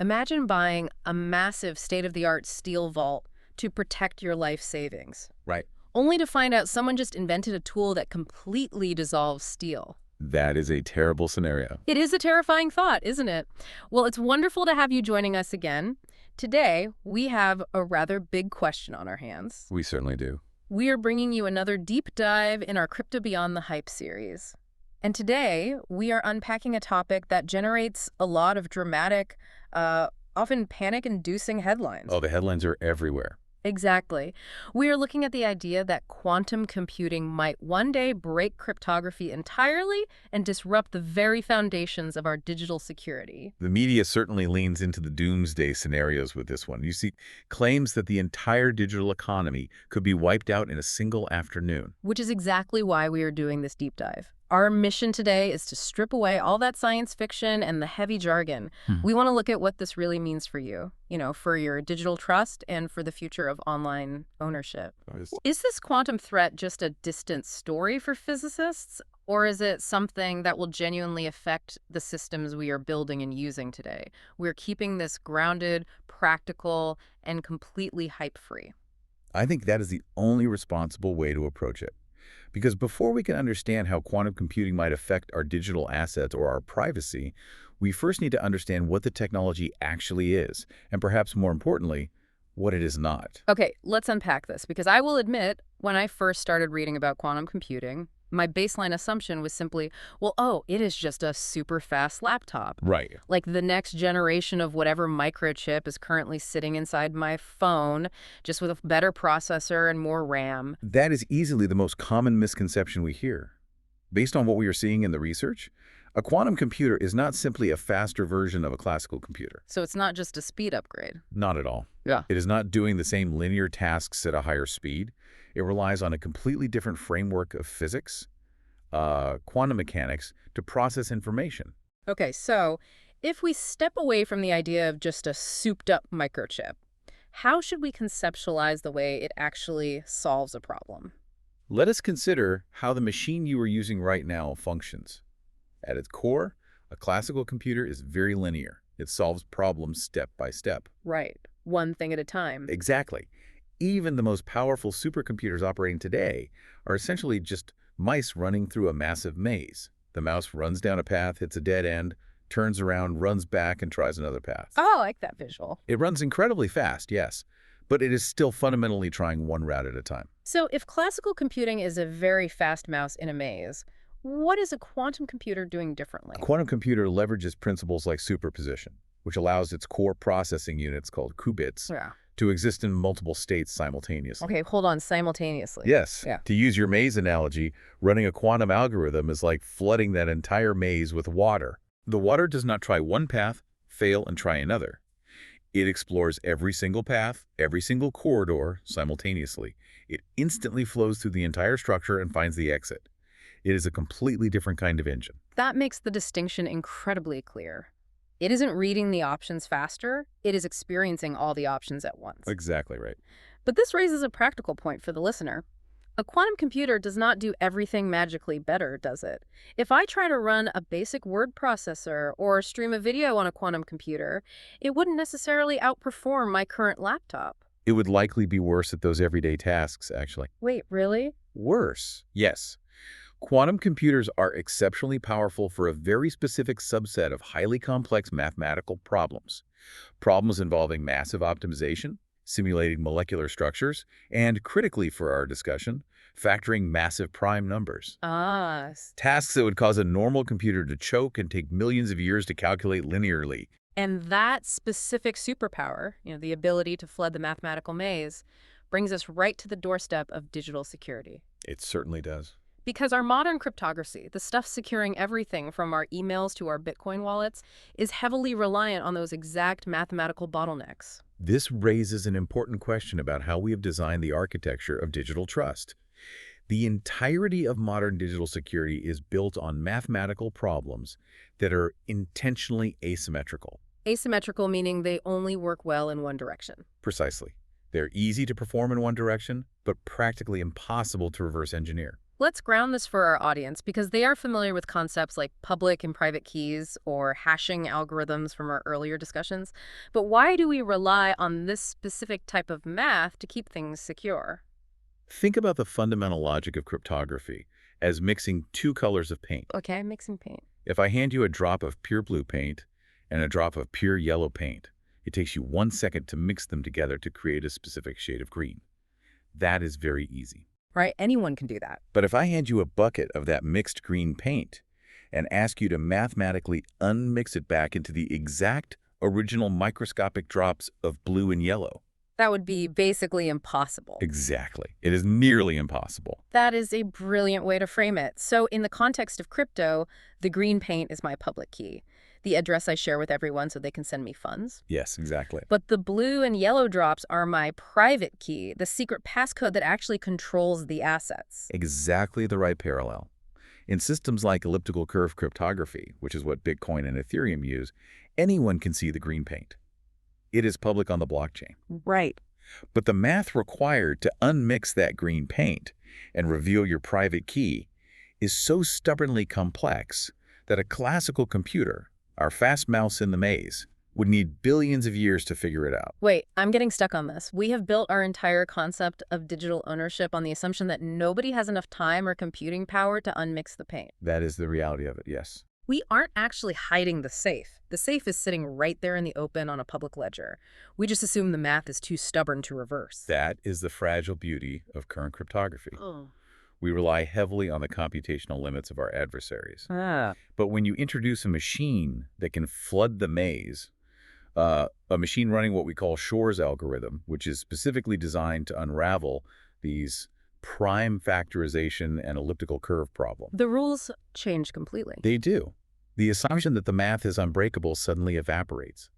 Imagine buying a massive state-of-the-art steel vault to protect your life savings, Right. only to find out someone just invented a tool that completely dissolves steel. That is a terrible scenario. It is a terrifying thought, isn't it? Well, it's wonderful to have you joining us again. Today, we have a rather big question on our hands. We certainly do. We are bringing you another deep dive in our Crypto Beyond the Hype series. And today, we are unpacking a topic that generates a lot of dramatic, often panic-inducing headlines. Oh, the headlines are everywhere. Exactly. We are looking at the idea that quantum computing might one day break cryptography entirely and disrupt the very foundations of our digital security. The media certainly leans into the doomsday scenarios with this one. You see, claims that the entire digital economy could be wiped out in a single afternoon. Which is exactly why we are doing this deep dive. Our mission today is to strip away all that science fiction and the heavy jargon. We want to look at what this really means for you, for your digital trust and for the future of online ownership. Is this quantum threat just a distant story for physicists, or is it something that will genuinely affect the systems we are building and using today? We're keeping this grounded, practical, and completely hype-free. I think that is the only responsible way to approach it. Because before we can understand how quantum computing might affect our digital assets or our privacy, we first need to understand what the technology actually is, and perhaps more importantly, what it is not. Okay, let's unpack this, because I will admit, when I first started reading about quantum computing, my baseline assumption was simply, it is just a super fast laptop. Right. Like the next generation of whatever microchip is currently sitting inside my phone, just with a better processor and more RAM. That is easily the most common misconception we hear. Based on what we are seeing in the research, a quantum computer is not simply a faster version of a classical computer. So it's not just a speed upgrade. Not at all. Yeah. It is not doing the same linear tasks at a higher speed. It relies on a completely different framework of physics, quantum mechanics, to process information. Okay, so if we step away from the idea of just a souped-up microchip, how should we conceptualize the way it actually solves a problem? Let us consider how the machine you are using right now functions. At its core, a classical computer is very linear. It solves problems step by step. Right, one thing at a time. Exactly. Even the most powerful supercomputers operating today are essentially just mice running through a massive maze. The mouse runs down a path, hits a dead end, turns around, runs back, and tries another path. Oh, I like that visual. It runs incredibly fast, yes, but it is still fundamentally trying one route at a time. So if classical computing is a very fast mouse in a maze, what is a quantum computer doing differently? A quantum computer leverages principles like superposition, which allows its core processing units, called qubits, to exist in multiple states simultaneously. Okay, hold on, simultaneously. Yes. Yeah. To use your maze analogy, running a quantum algorithm is like flooding that entire maze with water. The water does not try one path, fail, and try another. It explores every single path, every single corridor simultaneously. It instantly flows through the entire structure and finds the exit. It is a completely different kind of engine. That makes the distinction incredibly clear. It isn't reading the options faster, it is experiencing all the options at once. Exactly right. But this raises a practical point for the listener. A quantum computer does not do everything magically better, does it? If I try to run a basic word processor or stream a video on a quantum computer, it wouldn't necessarily outperform my current laptop. It would likely be worse at those everyday tasks, actually. Wait, really? Worse? Yes. Quantum computers are exceptionally powerful for a very specific subset of highly complex mathematical problems. Problems involving massive optimization, simulating molecular structures, and, critically for our discussion, factoring massive prime numbers. Tasks that would cause a normal computer to choke and take millions of years to calculate linearly. And that specific superpower, the ability to flood the mathematical maze, brings us right to the doorstep of digital security. It certainly does. Because our modern cryptography, the stuff securing everything from our emails to our Bitcoin wallets, is heavily reliant on those exact mathematical bottlenecks. This raises an important question about how we have designed the architecture of digital trust. The entirety of modern digital security is built on mathematical problems that are intentionally asymmetrical. Asymmetrical meaning they only work well in one direction. Precisely. They're easy to perform in one direction, but practically impossible to reverse engineer. Let's ground this for our audience because they are familiar with concepts like public and private keys or hashing algorithms from our earlier discussions. But why do we rely on this specific type of math to keep things secure? Think about the fundamental logic of cryptography as mixing two colors of paint. Okay, mixing paint. If I hand you a drop of pure blue paint and a drop of pure yellow paint, it takes you 1 second to mix them together to create a specific shade of green. That is very easy. Right? Anyone can do that. But if I hand you a bucket of that mixed green paint and ask you to mathematically unmix it back into the exact original microscopic drops of blue and yellow. That would be basically impossible. Exactly. It is nearly impossible. That is a brilliant way to frame it. So in the context of crypto, the green paint is my public key, the address I share with everyone so they can send me funds. Yes, exactly. But the blue and yellow drops are my private key, the secret passcode that actually controls the assets. Exactly the right parallel. In systems like elliptical curve cryptography, which is what Bitcoin and Ethereum use, anyone can see the green paint. It is public on the blockchain. Right. But the math required to unmix that green paint and reveal your private key is so stubbornly complex that a classical computer, our fast mouse in the maze, would need billions of years to figure it out. Wait, I'm getting stuck on this. We have built our entire concept of digital ownership on the assumption that nobody has enough time or computing power to unmix the paint. That is the reality of it, yes. We aren't actually hiding the safe. The safe is sitting right there in the open on a public ledger. We just assume the math is too stubborn to reverse. That is the fragile beauty of current cryptography. Oh. We rely heavily on the computational limits of our adversaries. Ah. But when you introduce a machine that can flood the maze, a machine running what we call Shor's algorithm, which is specifically designed to unravel these prime factorization and elliptical curve problems. The rules change completely. They do. The assumption that the math is unbreakable suddenly evaporates.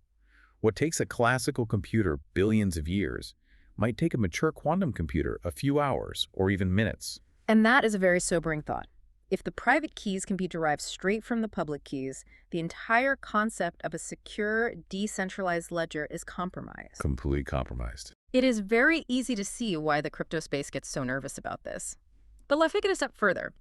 What takes a classical computer billions of years might take a mature quantum computer a few hours or even minutes. And that is a very sobering thought. If the private keys can be derived straight from the public keys, the entire concept of a secure, decentralized ledger is compromised. Completely compromised. It is very easy to see why the crypto space gets so nervous about this. But let's take it a step further.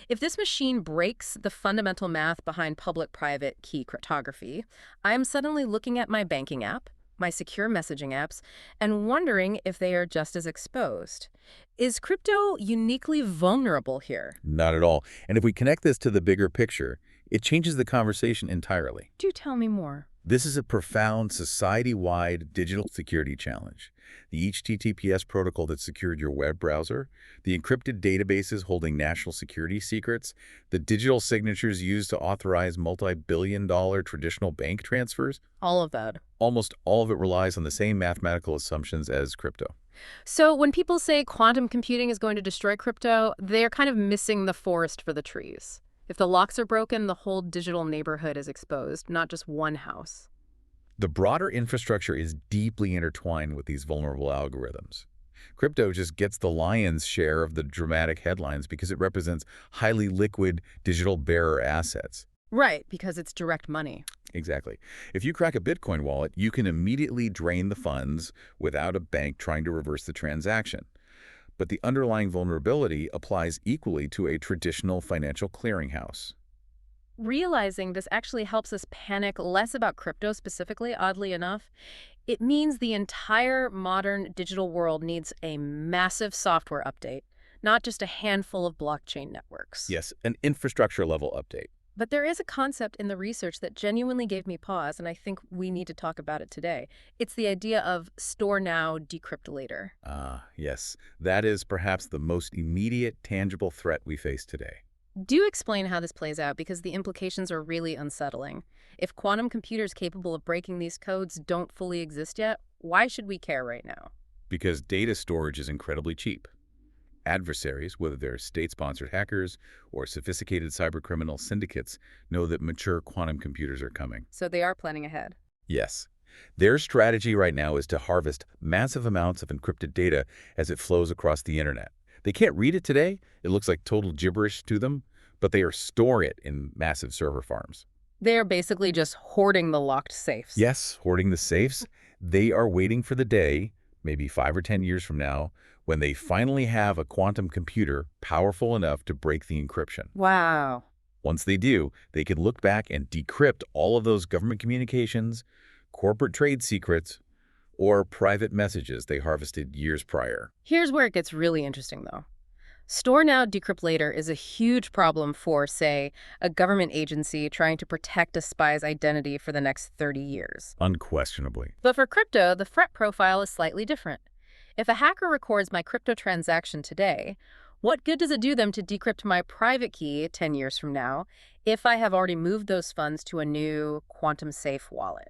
If this machine breaks the fundamental math behind public-private key cryptography, I am suddenly looking at my banking app, my secure messaging apps, and wondering if they are just as exposed. Is crypto uniquely vulnerable here? Not at all. And if we connect this to the bigger picture, it changes the conversation entirely. Do tell me more. This is a profound society-wide digital security challenge. The HTTPS protocol that secured your web browser, the encrypted databases holding national security secrets, the digital signatures used to authorize multi-billion-dollar traditional bank transfers. All of that. Almost all of it relies on the same mathematical assumptions as crypto. So when people say quantum computing is going to destroy crypto, they're kind of missing the forest for the trees. If the locks are broken, the whole digital neighborhood is exposed, not just one house. The broader infrastructure is deeply intertwined with these vulnerable algorithms. Crypto just gets the lion's share of the dramatic headlines because it represents highly liquid digital bearer assets. Right, because it's direct money. Exactly. If you crack a Bitcoin wallet, you can immediately drain the funds without a bank trying to reverse the transaction. But the underlying vulnerability applies equally to a traditional financial clearinghouse. Realizing this actually helps us panic less about crypto specifically, oddly enough. It means the entire modern digital world needs a massive software update, not just a handful of blockchain networks. Yes, an infrastructure level update. But there is a concept in the research that genuinely gave me pause, and I think we need to talk about it today. It's the idea of store now, decrypt later. Ah, yes. That is perhaps the most immediate, tangible threat we face today. Do explain how this plays out, because the implications are really unsettling. If quantum computers capable of breaking these codes don't fully exist yet, why should we care right now? Because data storage is incredibly cheap. Adversaries, whether they're state-sponsored hackers or sophisticated cybercriminal syndicates, know that mature quantum computers are coming. So they are planning ahead. Yes. Their strategy right now is to harvest massive amounts of encrypted data as it flows across the internet. They can't read it today. It looks like total gibberish to them, but they are storing it in massive server farms. They are basically just hoarding the locked safes. Yes, hoarding the safes. They are waiting for the day, maybe 5 or 10 years from now, when they finally have a quantum computer powerful enough to break the encryption. Wow. Once they do, they can look back and decrypt all of those government communications, corporate trade secrets, or private messages they harvested years prior. Here's where it gets really interesting, though. Store now, decrypt later is a huge problem for, say, a government agency trying to protect a spy's identity for the next 30 years. Unquestionably. But for crypto, the threat profile is slightly different. If a hacker records my crypto transaction today, what good does it do them to decrypt my private key 10 years from now if I have already moved those funds to a new quantum-safe wallet?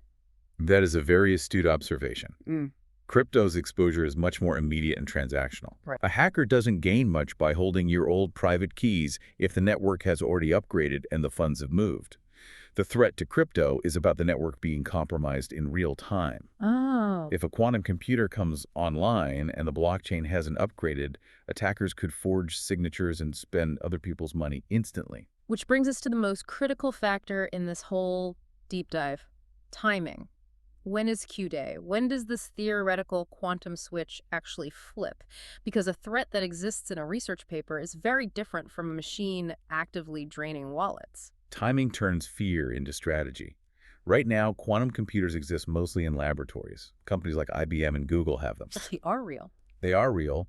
That is a very astute observation. Mm. Crypto's exposure is much more immediate and transactional. Right. A hacker doesn't gain much by holding your old private keys if the network has already upgraded and the funds have moved. The threat to crypto is about the network being compromised in real time. Oh. If a quantum computer comes online and the blockchain hasn't upgraded, attackers could forge signatures and spend other people's money instantly. Which brings us to the most critical factor in this whole deep dive: timing. When is Q-Day? When does this theoretical quantum switch actually flip? Because a threat that exists in a research paper is very different from a machine actively draining wallets. Timing turns fear into strategy. Right now, quantum computers exist mostly in laboratories. Companies like IBM and Google have them. But they are real. They are real,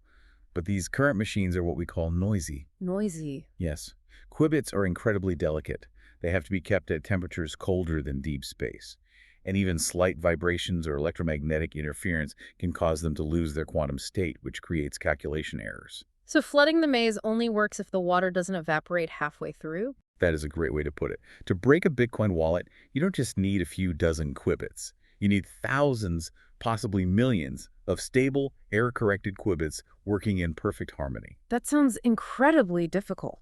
but these current machines are what we call noisy. Noisy. Yes. Qubits are incredibly delicate. They have to be kept at temperatures colder than deep space. And even slight vibrations or electromagnetic interference can cause them to lose their quantum state, which creates calculation errors. So flooding the maze only works if the water doesn't evaporate halfway through? That is a great way to put it. To break a Bitcoin wallet, you don't just need a few dozen qubits. You need thousands, possibly millions, of stable, error-corrected qubits working in perfect harmony. That sounds incredibly difficult.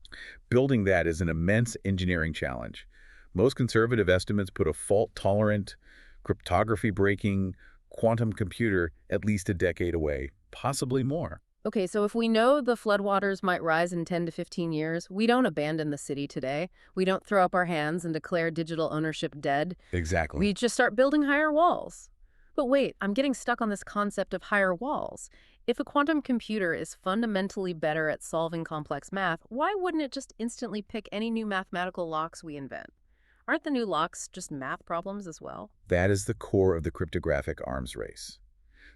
Building that is an immense engineering challenge. Most conservative estimates put a fault-tolerant, cryptography-breaking quantum computer at least a decade away, possibly more. Okay, so if we know the floodwaters might rise in 10 to 15 years, we don't abandon the city today. We don't throw up our hands and declare digital ownership dead. Exactly. We just start building higher walls. But wait, I'm getting stuck on this concept of higher walls. If a quantum computer is fundamentally better at solving complex math, why wouldn't it just instantly pick any new mathematical locks we invent? Aren't the new locks just math problems as well? That is the core of the cryptographic arms race.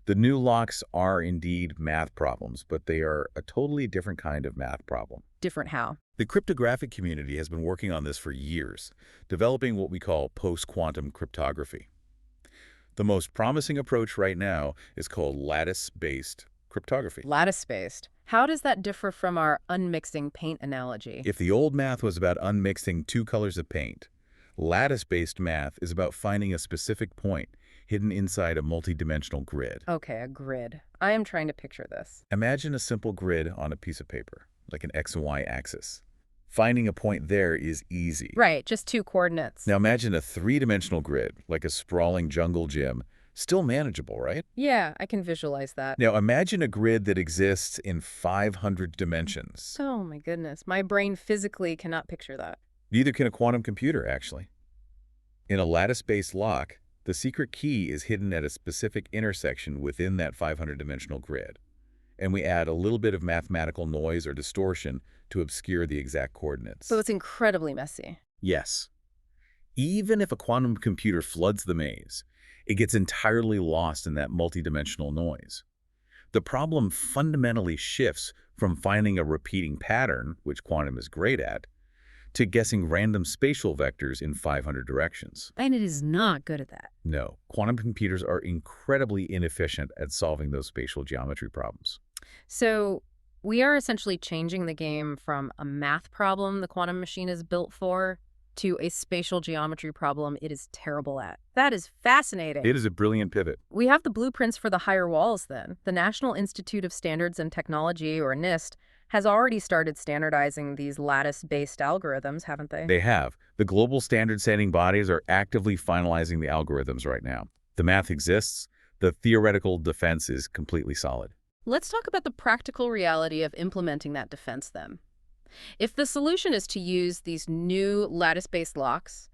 The new locks are indeed math problems, but they are a totally different kind of math problem. Different how? The cryptographic community has been working on this for years, developing what we call post-quantum cryptography. The most promising approach right now is called lattice-based cryptography. Lattice-based. How does that differ from our unmixing paint analogy? If the old math was about unmixing two colors of paint, lattice-based math is about finding a specific point hidden inside a multidimensional grid. Okay, a grid. I am trying to picture this. Imagine a simple grid on a piece of paper, like an X and Y axis. Finding a point there is easy. Right, just two coordinates. Now imagine a three-dimensional grid, like a sprawling jungle gym. Still manageable, right? Yeah, I can visualize that. Now imagine a grid that exists in 500 dimensions. Oh my goodness, my brain physically cannot picture that. Neither can a quantum computer, actually. In a lattice-based lock, the secret key is hidden at a specific intersection within that 500-dimensional grid. And we add a little bit of mathematical noise or distortion to obscure the exact coordinates. So it's incredibly messy. Yes. Even if a quantum computer floods the maze, it gets entirely lost in that multidimensional noise. The problem fundamentally shifts from finding a repeating pattern, which quantum is great at, to guessing random spatial vectors in 500 directions. And it is not good at that. No, quantum computers are incredibly inefficient at solving those spatial geometry problems. So we are essentially changing the game from a math problem the quantum machine is built for to a spatial geometry problem it is terrible at. That is fascinating. It is a brilliant pivot. We have the blueprints for the higher walls then. The National Institute of Standards and Technology, or NIST, has already started standardizing these lattice-based algorithms, haven't they? They have. The global standard-setting bodies are actively finalizing the algorithms right now. The math exists. The theoretical defense is completely solid. Let's talk about the practical reality of implementing that defense then. If the solution is to use these new lattice-based locks,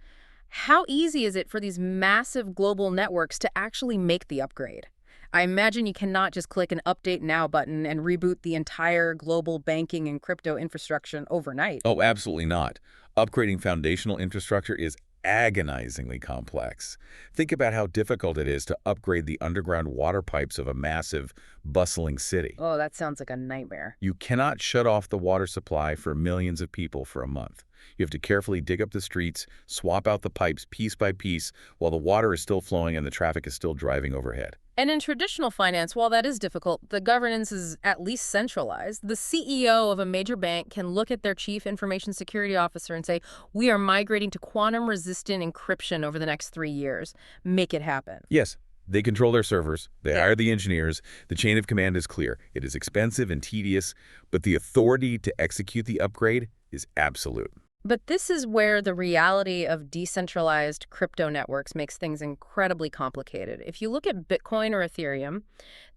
how easy is it for these massive global networks to actually make the upgrade? I imagine you cannot just click an Update Now button and reboot the entire global banking and crypto infrastructure overnight. Oh, absolutely not. Upgrading foundational infrastructure is agonizingly complex. Think about how difficult it is to upgrade the underground water pipes of a massive, bustling city. Oh, that sounds like a nightmare. You cannot shut off the water supply for millions of people for a month. You have to carefully dig up the streets, swap out the pipes piece by piece while the water is still flowing and the traffic is still driving overhead. And in traditional finance, while that is difficult, the governance is at least centralized. The CEO of a major bank can look at their chief information security officer and say, we are migrating to quantum-resistant encryption over the next 3 years. Make it happen. Yes, they control their servers, they Yeah. hire the engineers, the chain of command is clear. It is expensive and tedious, but the authority to execute the upgrade is absolute. But this is where the reality of decentralized crypto networks makes things incredibly complicated. If you look at Bitcoin or Ethereum,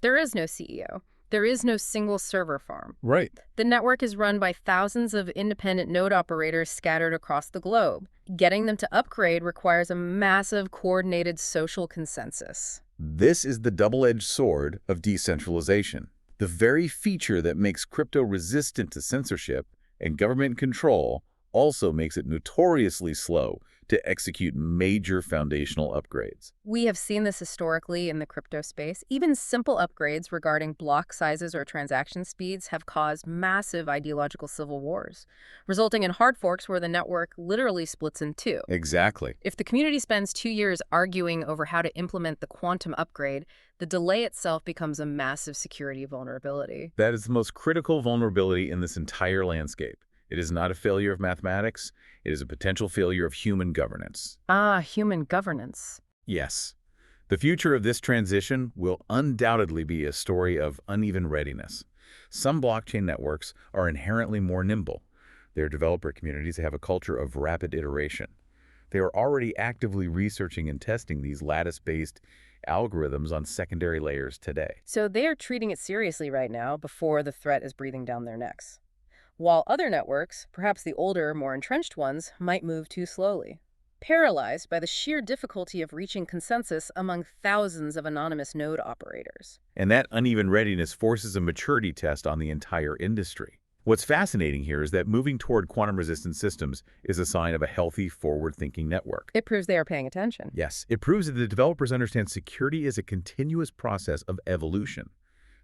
there is no CEO. There is no single server farm. Right. The network is run by thousands of independent node operators scattered across the globe. Getting them to upgrade requires a massive coordinated social consensus. This is the double-edged sword of decentralization. The very feature that makes crypto resistant to censorship and government control also makes it notoriously slow to execute major foundational upgrades. We have seen this historically in the crypto space. Even simple upgrades regarding block sizes or transaction speeds have caused massive ideological civil wars, resulting in hard forks where the network literally splits in two. Exactly. If the community spends 2 years arguing over how to implement the quantum upgrade, the delay itself becomes a massive security vulnerability. That is the most critical vulnerability in this entire landscape. It is not a failure of mathematics. It is a potential failure of human governance. Ah, human governance. Yes. The future of this transition will undoubtedly be a story of uneven readiness. Some blockchain networks are inherently more nimble. Their developer communities have a culture of rapid iteration. They are already actively researching and testing these lattice-based algorithms on secondary layers today. So they are treating it seriously right now before the threat is breathing down their necks. While other networks, perhaps the older, more entrenched ones, might move too slowly, paralyzed by the sheer difficulty of reaching consensus among thousands of anonymous node operators. And that uneven readiness forces a maturity test on the entire industry. What's fascinating here is that moving toward quantum-resistant systems is a sign of a healthy, forward-thinking network. It proves they are paying attention. Yes, it proves that the developers understand security is a continuous process of evolution,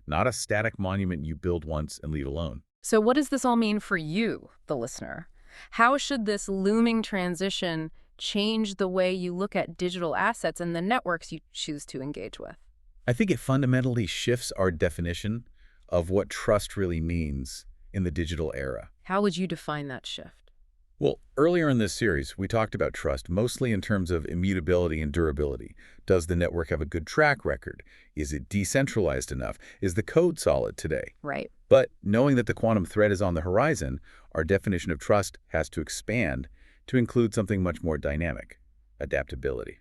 not a static monument you build once and leave alone. So what does this all mean for you, the listener? How should this looming transition change the way you look at digital assets and the networks you choose to engage with? I think it fundamentally shifts our definition of what trust really means in the digital era. How would you define that shift? Well, earlier in this series, we talked about trust mostly in terms of immutability and durability. Does the network have a good track record? Is it decentralized enough? Is the code solid today? Right. But knowing that the quantum threat is on the horizon, our definition of trust has to expand to include something much more dynamic: adaptability.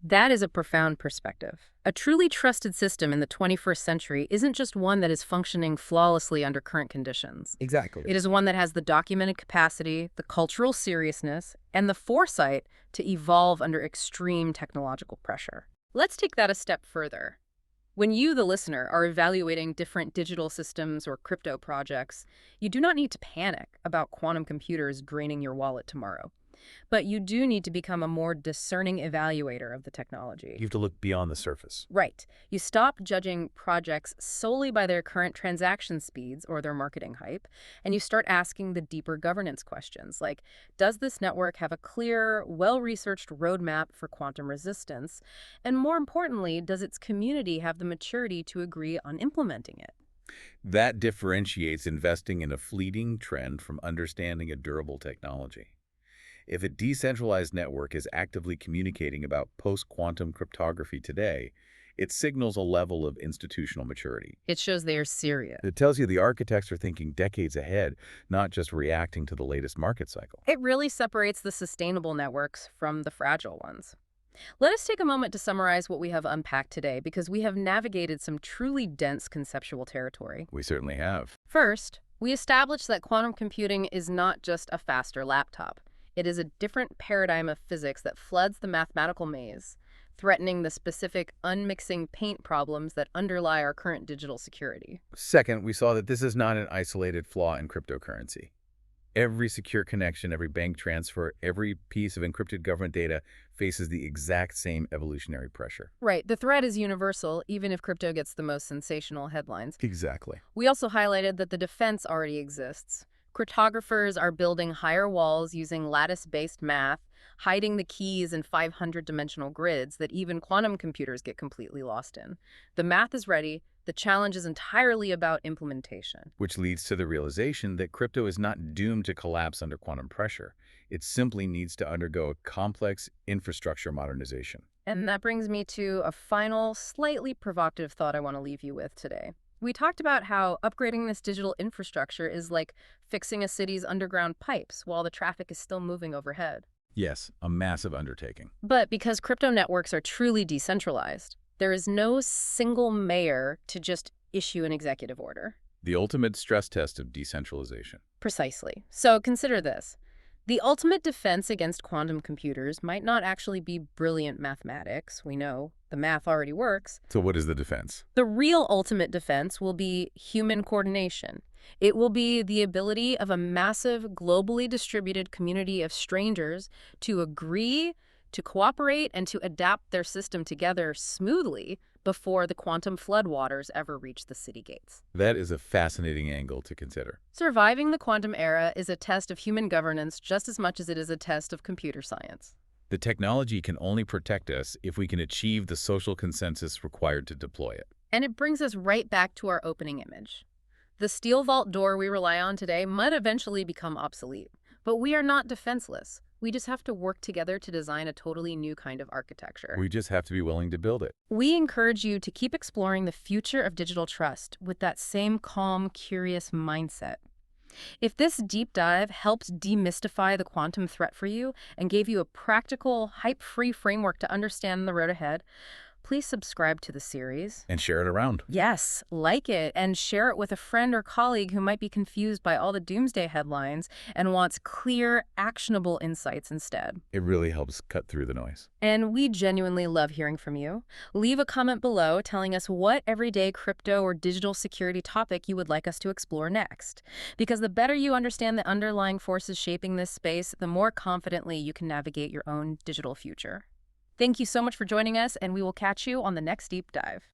That is a profound perspective. A truly trusted system in the 21st century isn't just one that is functioning flawlessly under current conditions. Exactly. It is one that has the documented capacity, the cultural seriousness, and the foresight to evolve under extreme technological pressure. Let's take that a step further. When you, the listener, are evaluating different digital systems or crypto projects, you do not need to panic about quantum computers draining your wallet tomorrow. But you do need to become a more discerning evaluator of the technology. You have to look beyond the surface. Right. You stop judging projects solely by their current transaction speeds or their marketing hype, and you start asking the deeper governance questions, like, does this network have a clear, well-researched roadmap for quantum resistance? And more importantly, does its community have the maturity to agree on implementing it? That differentiates investing in a fleeting trend from understanding a durable technology. If a decentralized network is actively communicating about post-quantum cryptography today, it signals a level of institutional maturity. It shows they are serious. It tells you the architects are thinking decades ahead, not just reacting to the latest market cycle. It really separates the sustainable networks from the fragile ones. Let us take a moment to summarize what we have unpacked today, because we have navigated some truly dense conceptual territory. We certainly have. First, we established that quantum computing is not just a faster laptop. It is a different paradigm of physics that floods the mathematical maze, threatening the specific unmixing paint problems that underlie our current digital security. Second, we saw that this is not an isolated flaw in cryptocurrency. Every secure connection, every bank transfer, every piece of encrypted government data faces the exact same evolutionary pressure. Right, the threat is universal, even if crypto gets the most sensational headlines. Exactly. We also highlighted that the defense already exists. Cryptographers are building higher walls using lattice-based math, hiding the keys in 500-dimensional grids that even quantum computers get completely lost in. The math is ready. The challenge is entirely about implementation. Which leads to the realization that crypto is not doomed to collapse under quantum pressure. It simply needs to undergo a complex infrastructure modernization. And that brings me to a final, slightly provocative thought I want to leave you with today. We talked about how upgrading this digital infrastructure is like fixing a city's underground pipes while the traffic is still moving overhead. Yes, a massive undertaking. But because crypto networks are truly decentralized, there is no single mayor to just issue an executive order. The ultimate stress test of decentralization. Precisely. So consider this. The ultimate defense against quantum computers might not actually be brilliant mathematics. We know the math already works. So what is the defense? The real ultimate defense will be human coordination. It will be the ability of a massive, globally distributed community of strangers to agree, to cooperate, and to adapt their system together smoothly before the quantum floodwaters ever reach the city gates. That is a fascinating angle to consider. Surviving the quantum era is a test of human governance just as much as it is a test of computer science. The technology can only protect us if we can achieve the social consensus required to deploy it. And it brings us right back to our opening image. The steel vault door we rely on today might eventually become obsolete, but we are not defenseless. We just have to work together to design a totally new kind of architecture. We just have to be willing to build it. We encourage you to keep exploring the future of digital trust with that same calm, curious mindset. If this deep dive helped demystify the quantum threat for you and gave you a practical, hype-free framework to understand the road ahead, please subscribe to the series. And share it around. Yes, like it and share it with a friend or colleague who might be confused by all the doomsday headlines and wants clear, actionable insights instead. It really helps cut through the noise. And we genuinely love hearing from you. Leave a comment below telling us what everyday crypto or digital security topic you would like us to explore next. Because the better you understand the underlying forces shaping this space, the more confidently you can navigate your own digital future. Thank you so much for joining us, and we will catch you on the next deep dive.